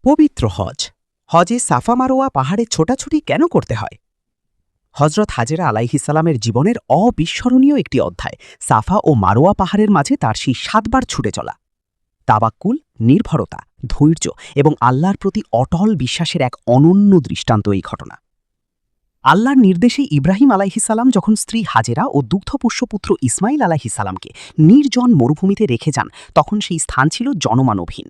পবিত্র হজ। হজে সাফা মারোয়া পাহাড়ে ছোটাছুটি কেন করতে হয়? হজরত হাজেরা আলাইহিসালামের জীবনের অবিস্মরণীয় একটি অধ্যায় সাফা ও মারোয়া পাহাড়ের মাঝে তার সেই ৭ বার ছুটে চলা। তাবাক্কুল, নির্ভরতা, ধৈর্য এবং আল্লাহর প্রতি অটল বিশ্বাসের এক অনন্য দৃষ্টান্ত এই ঘটনা। আল্লাহর নির্দেশে ইব্রাহিম আলাইহিসালাম যখন স্ত্রী হাজেরা ও দুগ্ধপোষ্য পুত্র ইসমাইল আলাইহিসালামকে নির্জন মরুভূমিতে রেখে যান, তখন সেই স্থান ছিল জনমানবহীন।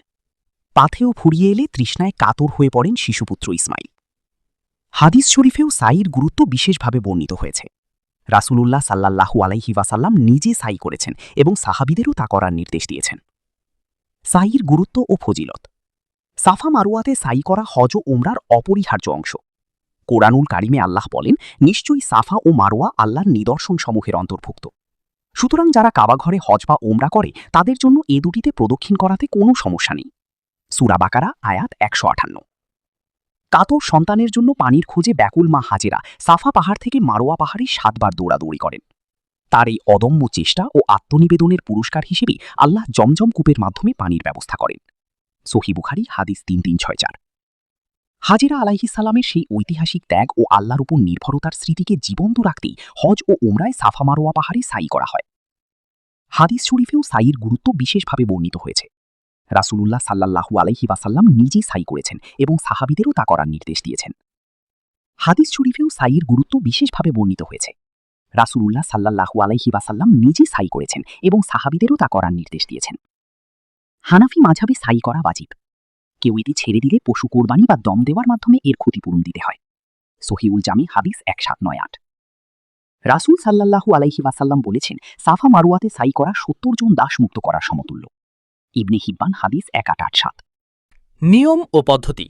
পাথেও ফুরিয়ে এলে তৃষ্ণায় কাতর হয়ে পড়েন শিশুপুত্র ইসমাইল। হাদিস শরীফেও সাইর গুরুত্ব বিশেষভাবে বর্ণিত হয়েছে। রাসূলুল্লাহ সাল্লাল্লাহু আলাইহি ওয়াসাল্লাম নিজে সাই করেছেন এবং সাহাবীদেরও তা করার নির্দেশ দিয়েছেন। সাইর গুরুত্ব ও ফজিলত। সাফা মারোয়াতে সাই করা হজ ও উমরার অপরিহার্য অংশ। কোরআনুল কারিমে আল্লাহ বলেন, নিশ্চয়ই সাফা ও মারোয়া আল্লাহর নিদর্শন সমূহের অন্তর্ভুক্ত। সুতরাং যারা কাবাঘরে হজ বা ওমরা করে তাদের জন্য এ দুটিতে প্রদক্ষিণ করাতে কোনো সমস্যা নেই। সূরা বাকারা আয়াত ১৫৮। কাতর সন্তানের জন্য পানির খোঁজে ব্যাকুল মা হাজেরা সাফা পাহাড় থেকে মারোয়া পাহাড়ে ৭ বার দৌড়াদৌড়ি করেন। তার এই অদম্য চেষ্টা ও আত্মনিবেদনের পুরস্কার হিসেবে আল্লাহ জমজম কূপের মাধ্যমে পানির ব্যবস্থা করেন। সহিহ বুখারী হাদিস ৩৩৬৪। হাজেরা আলাইহিসালামের সেই ঐতিহাসিক ত্যাগ ও আল্লাহর উপর নির্ভরতার স্মৃতিকে জীবন্ত রাখতেই হজ ও উমরায় সাফা মারোয়া পাহাড়ে সাই করা হয়। হাদিস শরীফেও সাইর গুরুত্ব বিশেষভাবে বর্ণিত হয়েছে। রাসূলুল্লাহ সাল্লাল্লাহু আলাইহি ওয়াসাল্লাম নিজেই সাই করেছেন এবং সাহাবীদেরও তা করার নির্দেশ দিয়েছেন। হাদিস শরীফেও সাইয়ের গুরুত্ব বিশেষভাবে বর্ণিত হয়েছে। রাসূলুল্লাহ সাল্লাল্লাহু আলাইহি ওয়াসাল্লাম নিজে সাই করেছেন এবং সাহাবীদেরও তা করার নির্দেশ দিয়েছেন। হানাফি মাযহাবে সাই করা ওয়াজিব। কেউ এটি ছেড়ে দিলে পশু কোরবানি বা দম দেওয়ার মাধ্যমে এর ক্ষতিপূরণ দিতে হয়। সহিউল জামি হাদিস ১৭৯৮। রাসূল সাল্লাল্লাহু আলাইহি ওয়াসাল্লাম বলেছেন, সাফা মারোয়াতে সাই করা ৭০ জন দাসমুক্ত করার সমতুল্য। ইবনে হিব্বান হাদিস ১৮৮৭। নিয়ম ও পদ্ধতি।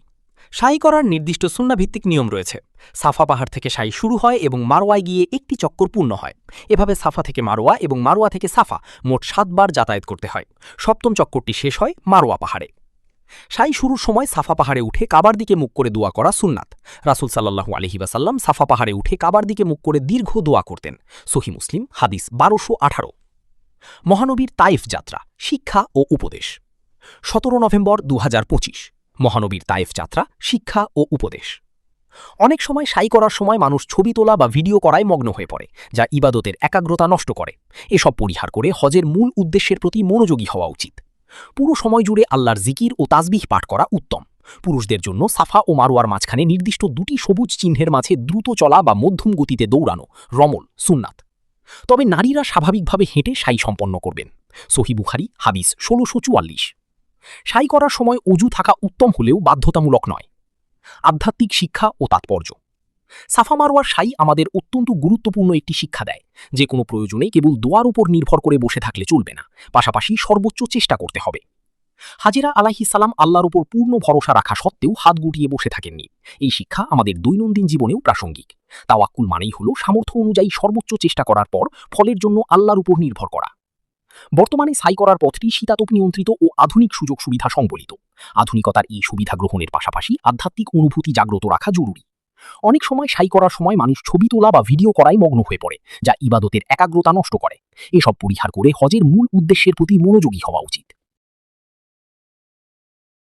সাই করার নির্দিষ্ট সুন্নাহভিত্তিক নিয়ম রয়েছে। সাফা পাহাড় থেকে সাই শুরু হয় এবং মারোয়ায় গিয়ে একটি চক্কর পূর্ণ হয়। এভাবে সাফা থেকে মারোয়া এবং মারোয়া থেকে সাফা মোট ৭ বার যাতায়াত করতে হয়। ৭ম চক্করটি শেষ হয় মারোয়া পাহাড়ে। সাই শুরুর সময় সাফা পাহাড়ে উঠে কাবার দিকে মুখ করে দোয়া করা সুন্নাত। রাসূল সাল্লাল্লাহু আলাইহি ওয়াসাল্লাম সাফা পাহাড়ে উঠে কাবার দিকে মুখ করে দীর্ঘ দোয়া করতেন। সহিহ মুসলিম হাদিস ১২১৮। মহানবীর তাইফ যাত্রা, শিক্ষা ও উপদেশ। ১৭ নভেম্বর ২০২৫। মহানবীর তাইফ যাত্রা, শিক্ষা ও উপদেশ। অনেক সময় সাই করার সময় মানুষ ছবি তোলা বা ভিডিও করায় মগ্ন হয়ে পড়ে, যা ইবাদতের একাগ্রতা নষ্ট করে। এসব পরিহার করে হজের মূল উদ্দেশ্যের প্রতি মনোযোগী হওয়া উচিত। পুরো সময় জুড়ে আল্লাহর জিকির ও তাসবিহ পাঠ করা উত্তম। পুরুষদের জন্য সাফা ও মারোয়ার মাঝখানে নির্দিষ্ট ২টি সবুজ চিহ্নের মাঝে দ্রুত চলা বা মধ্যম গতিতে দৌড়ানো রমল সুন্নাত। তবে নারীরা স্বাভাবিকভাবে হেঁটে সাই সম্পন্ন করবেন। সহিহ বুখারী হাদিস ১৬৪৪। সাই করার সময় অজু থাকা উত্তম হলেও বাধ্যতামূলক নয়। আধ্যাত্মিক শিক্ষা ও তাৎপর্য। সাফা মারোয়ার সাই আমাদের অত্যন্ত গুরুত্বপূর্ণ একটি শিক্ষা দেয়। যে কোনো প্রয়োজনে কেবল দোয়ার উপর নির্ভর করে বসে থাকলে চলবে না, পাশাপাশি সর্বোচ্চ চেষ্টা করতে হবে। হাজেরা আলাইহিসসালাম আল্লাহর উপর পূর্ণ ভরসা রাখা সত্ত্বেও হাত গুটিয়ে বসে থাকেননি। এই শিক্ষা আমাদের দৈনন্দিন জীবনেও প্রাসঙ্গিক। তাওয়াক্কুল মানেই হল সামর্থ্য অনুযায়ী সর্বোচ্চ চেষ্টা করার পর ফলের জন্য আল্লাহর উপর নির্ভর করা। বর্তমানে সাই করার পথটি শীতাতপ নিয়ন্ত্রিত ও আধুনিক সুযোগ সুবিধা সংবলিত। আধুনিকতার এই সুবিধা গ্রহণের পাশাপাশি আধ্যাত্মিক অনুভূতি জাগ্রত রাখা জরুরি। অনেক সময় সাই করার সময় মানুষ ছবি তোলা বা ভিডিও করায় মগ্ন হয়ে পড়ে, যা ইবাদতের একাগ্রতা নষ্ট করে। এসব পরিহার করে হজের মূল উদ্দেশ্যের প্রতি মনোযোগী হওয়া উচিত।